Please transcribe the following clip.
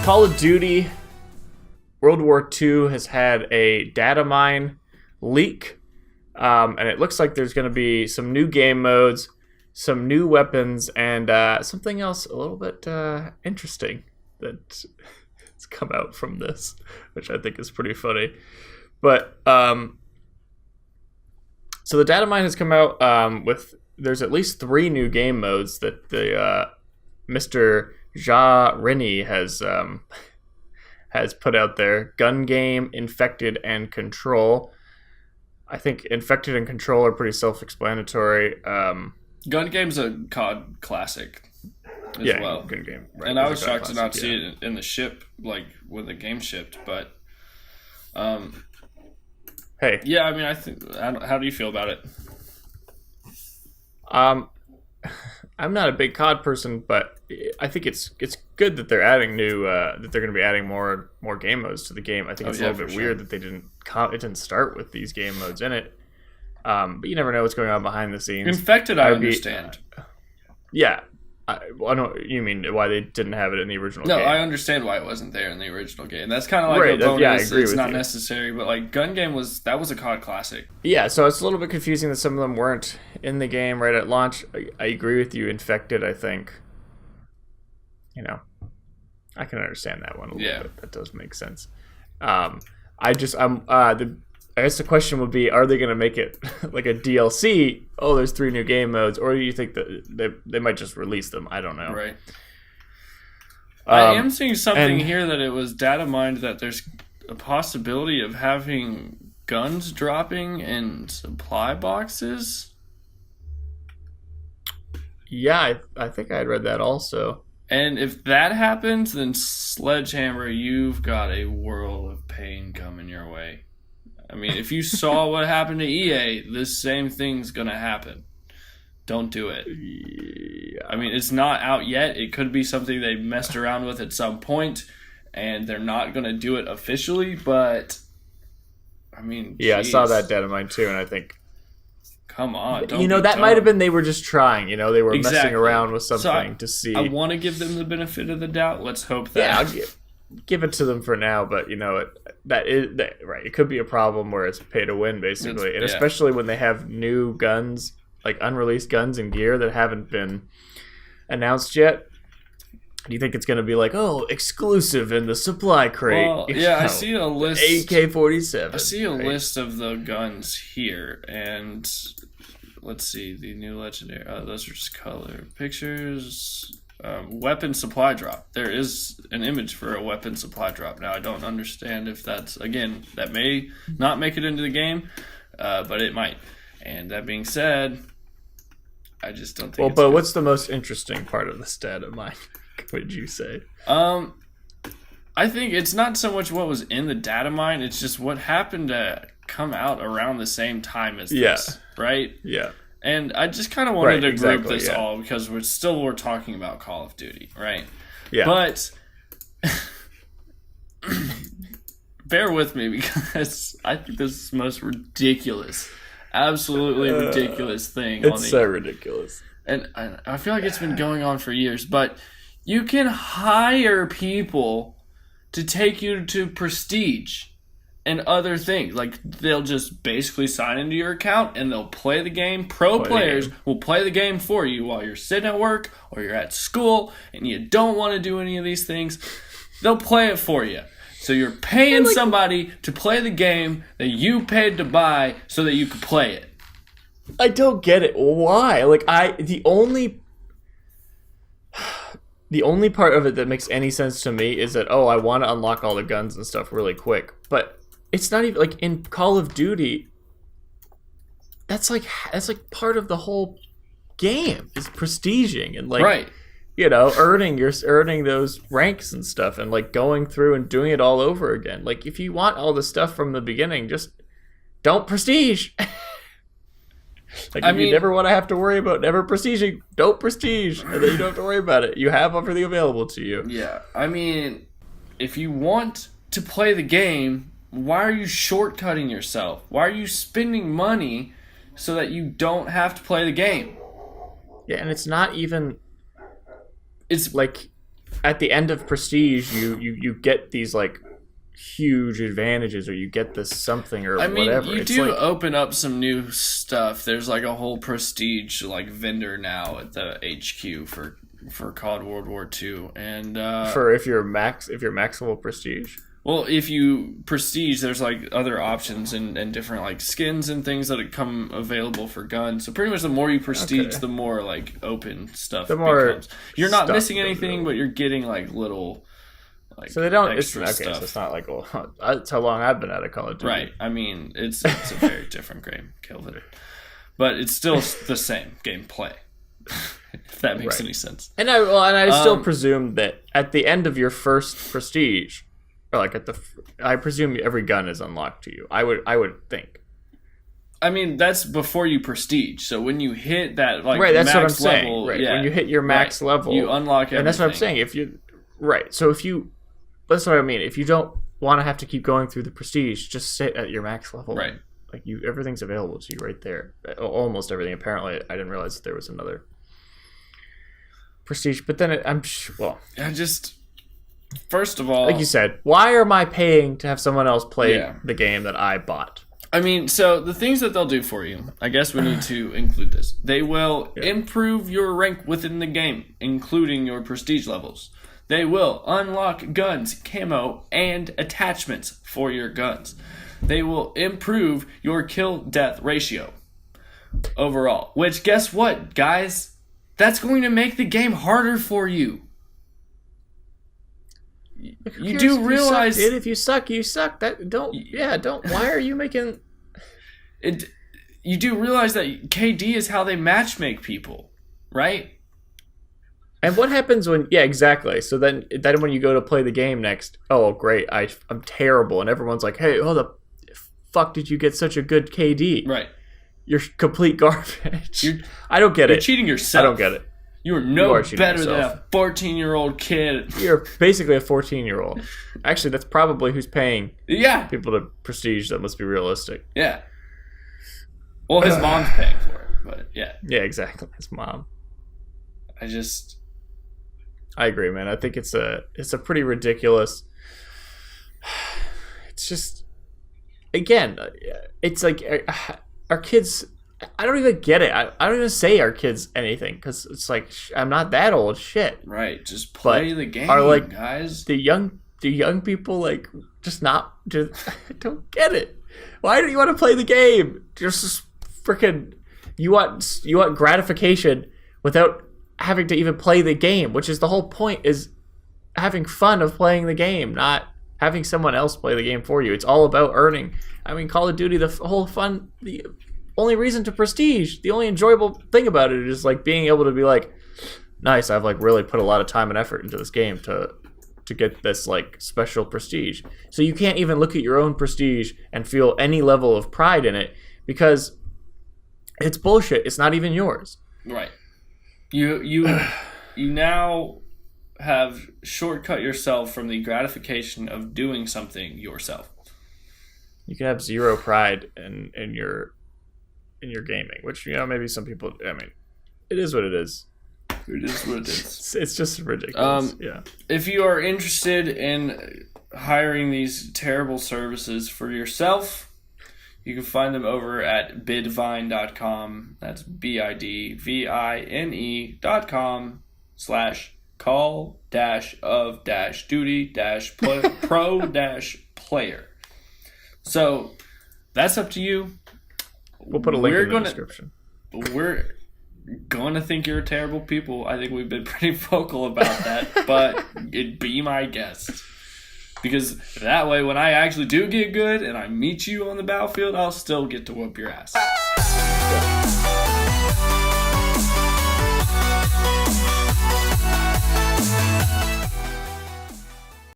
Call of Duty World War II has had a Datamine leak, and it looks like there's going to be some new game modes, some new weapons, and something else a little bit interesting that's come out from this, which I think is pretty funny. But so the Datamine has come out with, there's at least 3 new game modes that the Mr. Ja Rennie has put out there. Gun Game, Infected, and Control. I think Infected and Control are pretty self-explanatory. Gun Game's a COD classic as well. Gun Game. Right, and I was shocked to not see it in the ship, like when the game shipped. But, hey. Yeah, I mean, how do you feel about it? I'm not a big COD person, but I think it's good that they're adding new that they're going to be adding more game modes to the game. I think it's a little bit weird that it didn't start with these game modes in it. But you never know what's going on behind the scenes. Infected, I understand. Yeah. I know what you mean why they didn't have it in the original game. No, I understand why it wasn't there in the original game. That's kind of like a bonus. Yeah, I agree it's with not you. necessary, but like Gun Game was a COD classic. Yeah, so it's a little bit confusing that some of them weren't in the game right at launch. I agree with you. Infected, I think. I can understand that one a little bit. That does make sense. I guess the question would be, are they going to make it like a DLC? Oh, there's 3 new game modes. Or do you think that they might just release them? I don't know. Right. I am seeing something here that it was data mined that there's a possibility of having guns dropping in supply boxes. Yeah, I think I had read that also. And if that happens, then Sledgehammer, you've got a world of pain coming your way. I mean, if you saw what happened to EA, this same thing's going to happen. Don't do it. Yeah. I mean, it's not out yet. It could be something they messed around with at some point, and they're not going to do it officially, but, I mean, yeah, geez. I saw that Datamine too, and I think, come on. That might have been they were just trying. They were messing around with something to see. I want to give them the benefit of the doubt. Let's hope that. Yeah, I'll give it to them for now, but right. It could be a problem where it's pay to win, basically, especially when they have new guns, like unreleased guns and gear that haven't been announced yet. Do you think it's going to be like, exclusive in the supply crate? Well, yeah, I see a list. AK-47. I see a list of the guns here, and let's see, the new legendary. Those are just color pictures. Weapon supply drop. There is an image for a weapon supply drop. Now, I don't understand if that may not make it into the game, but it might. And that being said, I just don't think. Well, but what's the most interesting part of this data mine? Would you say? I think it's not so much what was in the data mine. It's just what happened to come out around the same time as this, right? Yeah. And I just kind of wanted to group this all because we're talking about Call of Duty, right? Yeah. But bear with me because I think this is the most ridiculous, absolutely ridiculous thing. It's so ridiculous. And I feel like it's been going on for years, but you can hire people to take you to Prestige and other things. Like, they'll just basically sign into your account and they'll play the game. Pro players will play the game for you while you're sitting at work or you're at school and you don't want to do any of these things. They'll play it for you. So you're paying somebody to play the game that you paid to buy so that you could play it. I don't get it. Why? The only part of it that makes any sense to me is that, I want to unlock all the guns and stuff really quick. But it's not even like in Call of Duty. That's like part of the whole game is prestiging and earning those ranks and stuff and going through and doing it all over again. Like, if you want all the stuff from the beginning, just don't prestige. You never want to have to worry about never prestiging, don't prestige, and then you don't have to worry about it. You have everything available to you. Yeah, I mean, if you want to play the game, why are you shortcutting yourself? Why are you spending money so that you don't have to play the game? Yeah, and it's not even... It's at the end of Prestige, you get these like huge advantages, or you get this something or whatever. You it's do like, open up some new stuff. There's like a whole Prestige like vendor now at the HQ for COD World War II, and for if you're maximal Prestige. Well, if you Prestige, there's like other options and different like skins and things that come available for guns. So pretty much the more you Prestige, the more like open stuff becomes. You're not missing anything, but you're getting like little like so they don't extra it's, okay, stuff. so it's not like, well, that's how long I've been at a Call of Duty. Right. I mean, it's a very different game, Kelvin. But it's still the same gameplay. If that makes any sense. And I still presume that at the end of your first Prestige, or like I presume every gun is unlocked to you. I would think. I mean, that's before you Prestige. So when you hit that like that's max what I'm saying. level, Right. When you hit your max level, you unlock everything. And that's what I'm saying. If you so that's what I mean. If you don't want to have to keep going through the Prestige, just sit at your max level. Right. Like everything's available to you right there. Almost everything. Apparently, I didn't realize that there was another Prestige. But then first of all, like you said, why am I paying to have someone else play the game that I bought? I mean, so the things that they'll do for you, I guess we need to include this. They will improve your rank within the game, including your Prestige levels. They will unlock guns, camo, and attachments for your guns. They will improve your kill-death ratio overall. Which, guess what, guys? That's going to make the game harder for you. You do realize... If you suck, you suck. Why are you making... You do realize that KD is how they matchmake people, right? And what happens when... Yeah, exactly. So then when you go to play the game next, oh, great, I'm terrible. And everyone's like, hey, oh, the fuck did you get such a good KD? Right. You're complete garbage. I don't get it. You're cheating yourself. I don't get it. You are better than a 14-year-old kid. You're basically a 14-year-old. Actually, that's probably who's paying people to Prestige. That must be realistic. Yeah. Well, his mom's paying for it, but yeah. Yeah, exactly. His mom. I agree, man. I think it's a pretty ridiculous. It's just, again, it's like our kids. I don't even get it. I don't even say our kids anything because it's like I'm not that old. Shit. Right. Just play the game, guys. The young people like I don't get it. Why do you want to play the game? Just freaking you want gratification without having to even play the game, which is the whole point, is having fun of playing the game, not having someone else play the game for you. It's all about earning. I mean, Call of Duty, the whole fun, the only reason to Prestige, the only enjoyable thing about it is like being able to be like, nice, I've like really put a lot of time and effort into this game to get this like special Prestige. So you can't even look at your own Prestige and feel any level of pride in it because it's bullshit. It's not even yours. Right. You now have shortcut yourself from the gratification of doing something yourself. You can have zero pride in your gaming, which maybe some people. I mean, it is what it is. It is what it is. It's just ridiculous. If you are interested in hiring these terrible services for yourself, you can find them over at bidvine.com. That's bidvine.com/call-of-duty-pro-player. So that's up to you. We'll put a link in the description. We're going to think you're terrible people. I think we've been pretty vocal about that, but it'd be my guest. Because that way, when I actually do get good and I meet you on the battlefield, I'll still get to whoop your ass.